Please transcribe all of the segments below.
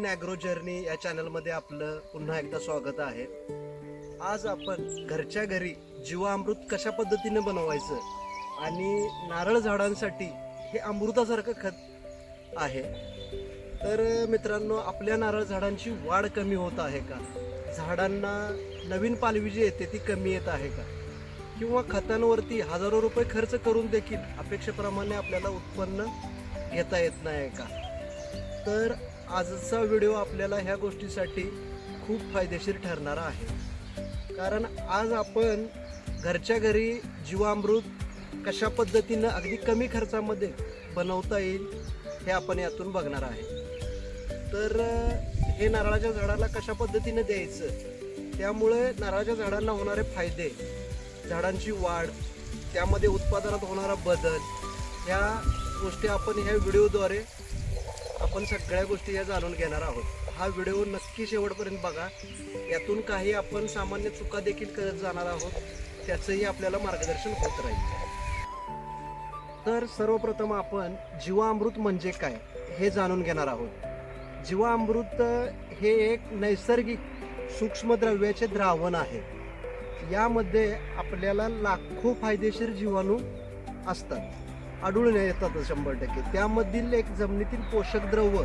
Green agro journey या चॅनलमध्ये आपलं पुन्हा एकदा स्वागत आहे. आज आपण घरच्या घरी जीवामृत कशा पद्धतीने बनवायचं आणि नारळ झाडांसाठी हे अमृतासारखं खत आहे. तर मित्रांनो, आपल्या नारळ झाडांची वाढ कमी होत आहे का? झाडांना नवीन पालवी जी येते ती कमी येत आहे का? किंवा खतांवरती हजारो रुपये खर्च करून देखील अपेक्षेप्रमाणे आपल्याला उत्पन्न घेता येत नाही का? तर आजचा व्हिडिओ आपल्याला ह्या गोष्टीसाठी खूप फायदेशीर ठरणारा आहे. कारण आज आपण घरच्या घरी जीवामृत कशा पद्धतीनं अगदी कमी खर्चामध्ये बनवता येईल हे आपण यातून बघणार आहे. तर हे नारळाच्या झाडाला कशा पद्धतीने द्यायचं, त्यामुळे नारळाच्या झाडांना होणारे फायदे, झाडांची वाढ, त्यामध्ये उत्पादनात होणारा बदल, ह्या गोष्टी आपण ह्या व्हिडिओद्वारे आपण सगळ्या गोष्टी या जाणून घेणार आहोत. हा व्हिडिओ नक्की शेवटपर्यंत बघा. यातून काही आपण सामान्य चुका देखील करत जाणार आहोत, त्याचंही आपल्याला मार्गदर्शन होत राहील. तर सर्वप्रथम आपण जीवामृत म्हणजे काय हे जाणून घेणार आहोत. जीवामृत हे एक नैसर्गिक सूक्ष्मद्रव्याचे द्रावण आहे. यामध्ये आपल्याला लाखो फायदेशीर जीवाणू असतात, आढळून येतात 100%. त्यामधील एक जमिनीतील पोषक द्रव्य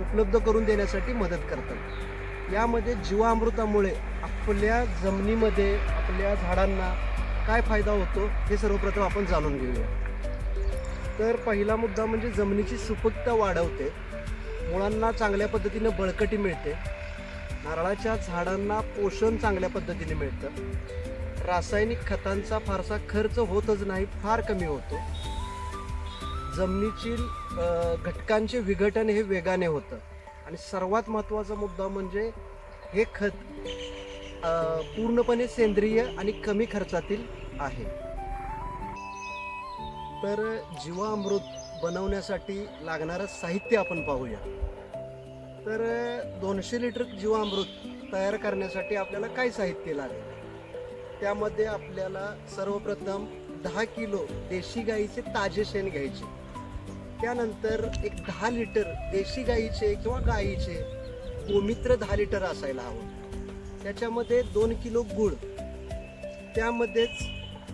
उपलब्ध करून देण्यासाठी मदत करतात. यामध्ये जीवामृतामुळे आपल्या जमिनीमध्ये आपल्या झाडांना काय फायदा होतो हे सर्वप्रथम आपण जाणून घेऊया. तर पहिला मुद्दा म्हणजे जमिनीची सुपीकता वाढवते, मुळांना चांगल्या पद्धतीने बळकटी मिळते, नारळाच्या झाडांना पोषण चांगल्या पद्धतीने मिळतं, रासायनिक खतांचा फारसा खर्च होतच नाही, फार कमी होतो, जमिनीतील घटकांचे विघटन हे वेगाने होतं, आणि सर्वात महत्त्वाचा मुद्दा म्हणजे हे खत पूर्णपणे सेंद्रिय आणि कमी खर्चातील आहे. तर जीवामृत बनवण्यासाठी लागणारं साहित्य आपण पाहूया. तर 200 लिटर जीवामृत तयार करण्यासाठी आपल्याला काय साहित्य लागेल? त्यामध्ये आपल्याला सर्वप्रथम 10 किलो देशी गाईचे ताजे शेण घ्यायचे. त्यानंतर एक 10 लिटर देशी गाईचे किंवा गाईचे गोमित्र 10 लिटर असायला हवं. त्याच्यामध्ये 2 किलो गूळ, त्यामध्येच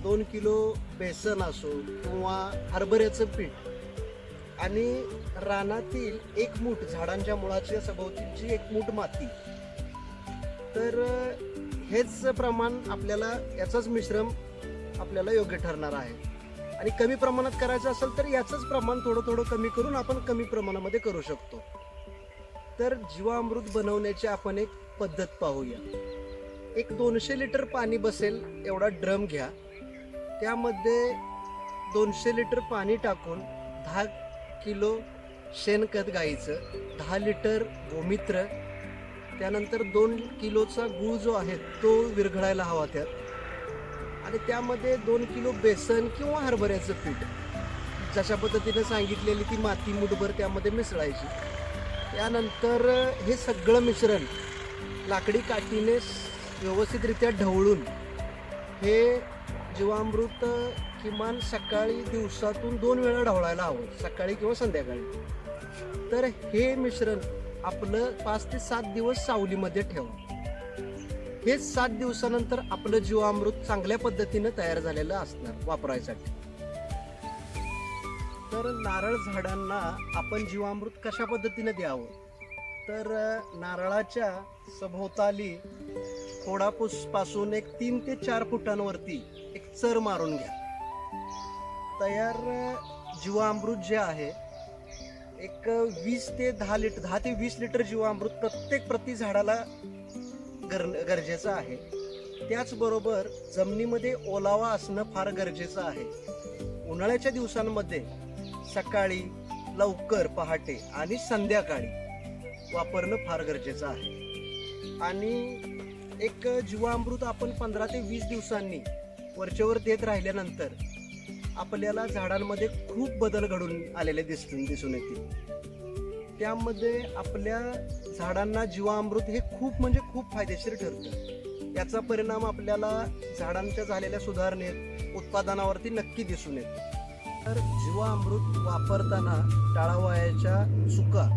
2 किलो बेसन असो किंवा हरभऱ्याचं पीठ, आणि रानातील 1 मूठ झाडांच्या मुळाच्या सभोवतीची 1 मूठ माती. तर हेच प्रमाण आपल्याला, याचंच मिश्रण आपल्याला योग्य ठरणार आहे. आणि कमी प्रमाणात करायचं असेल तर याचंच प्रमाण थोडं थोडं कमी करून आपण कमी प्रमाणामध्ये करू शकतो. तर जीवामृत बनवण्याची आपण एक पद्धत पाहूया. एक 200 लिटर पाणी बसेल एवढा ड्रम घ्या. त्यामध्ये 200 लिटर पाणी टाकून 10 किलो शेणखत गाईचं, 10 लिटर गोमित्र, त्यानंतर 2 किलोचा गूळ जो आहे तो विरघळायला हवा त्यात, आणि त्यामध्ये 2 किलो बेसन किंवा हरभऱ्याचं पीठ, जशा पद्धतीने सांगितलेली ती माती मुठभर त्यामध्ये मिसळायची. त्यानंतर हे सगळं मिश्रण लाकडी काठीने व्यवस्थितरित्या ढवळून हे जीवामृत किमान सकाळी दिवसातून 2 वेळा ढवळायला हवं, सकाळी किंवा संध्याकाळी. तर हे मिश्रण आपलं 5 ते 7 दिवस सावलीमध्ये ठेवा. हे 7 दिवसानंतर आपलं जीवामृत चांगल्या पद्धतीनं तयार झालेलं असणार वापरायसाठी. तर नारळ झाडांना आपण जीवामृत कशा पद्धतीने द्यावं? तर नारळाच्या सभोवताली खोडापासून एक 3 ते 4 फुटांवरती एक चर मारून घ्या. तयार जीवामृत जे आहे एक 20 ते 10 लिटर, 10 ते 20 लिटर जीवामृत प्रति झाडाला गरजेचं आहे. त्याचबरोबर जमिनीमध्ये ओलावा असणं फार गरजेचं आहे. उन्हाळ्याच्या दिवसांमध्ये सकाळी लवकर, पहाटे आणि संध्याकाळी वापरणं फार गरजेचं आहे. आणि एक जीवामृत आपण 15 ते 20 दिवसांनी वरचेवर देत राहिल्यानंतर आपल्याला झाडांमध्ये खूप बदल घडून आलेले दिसून येतील. त्यामध्ये आपल्या झाडांना जीवामृत हे खूप म्हणजे खूप फायदेशीर ठरतं. याचा परिणाम आपल्याला झाडांच्या झालेल्या सुधारणेत, उत्पादनावरती नक्की दिसून येतो. तर जीवामृत वापरताना टाळावयाच्या चुका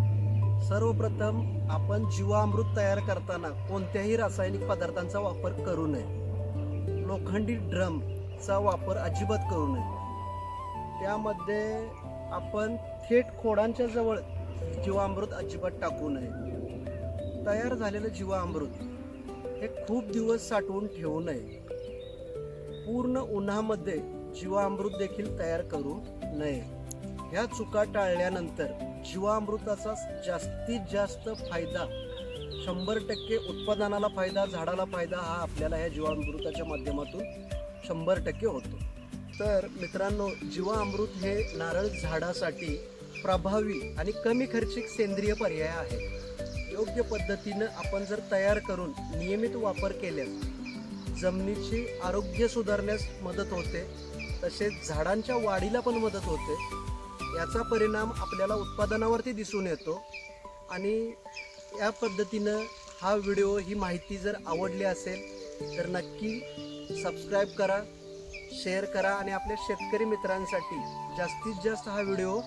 सर्वप्रथम आपण जीवामृत तयार करताना कोणत्याही रासायनिक पदार्थांचा वापर करू नये. लोखंडी ड्रमचा वापर अजिबात करू नये. त्यामध्ये आपण थेट खोडांच्या जवळ जीवामृत अजिबात टाकू नये. तयार झालेलं जीवामृत हे खूप दिवस साठवून ठेवू नये. पूर्ण उन्हामध्ये जीवामृत देखील तयार करू नये. ह्या चुका टाळल्यानंतर जीवामृताचा जास्तीत जास्त फायदा 100% उत्पादनाला फायदा, झाडाला फायदा हा आपल्याला ह्या जीवामृताच्या माध्यमातून 100% होतो. तर मित्रांनो, जीवामृत हे नारळ झाडासाठी प्रभावी आणि कमी खर्चिक सेंद्रिय पर्याय आहे. योग्य पद्धतीनं आपण जर तयार करून नियमित वापर केल्यास जमिनीचे आरोग्य सुधारण्यास मदत होते, तसेच झाडांच्या वाढीला पण मदत होते. याचा परिणाम आपल्याला उत्पादनावरती दिसून येतो. आणि या पद्धतीनं हा व्हिडिओ, ही माहिती जर आवडली असेल तर नक्की सबस्क्राईब करा, शेअर करा आणि आपल्या शेतकरी मित्रांसाठी जास्तीत जास्त हा व्हिडिओ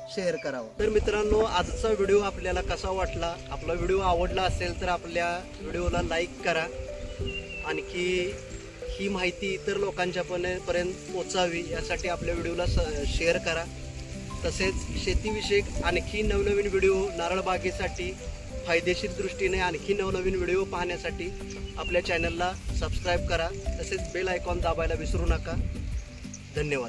शेअर करावा. तर मित्रांनो, आजचा व्हिडिओ आपल्याला कसा वाटला? आपला व्हिडिओ आवडला असेल तर आपल्या व्हिडिओला लाईक करा. आणखी ही माहिती इतर लोकांच्या पर्यंत पोचावी यासाठी आपल्या व्हिडिओला शेअर करा. तसेच शेतीविषयक आणखी नवनवीन व्हिडिओ, नारळ बागेसाठी फायदेशीर दृष्टीने आणखी नवनवीन व्हिडिओ पाहण्यासाठी आपल्या चॅनलला सबस्क्राईब करा. तसेच बेल आयकॉन दाबायला विसरू नका. धन्यवाद.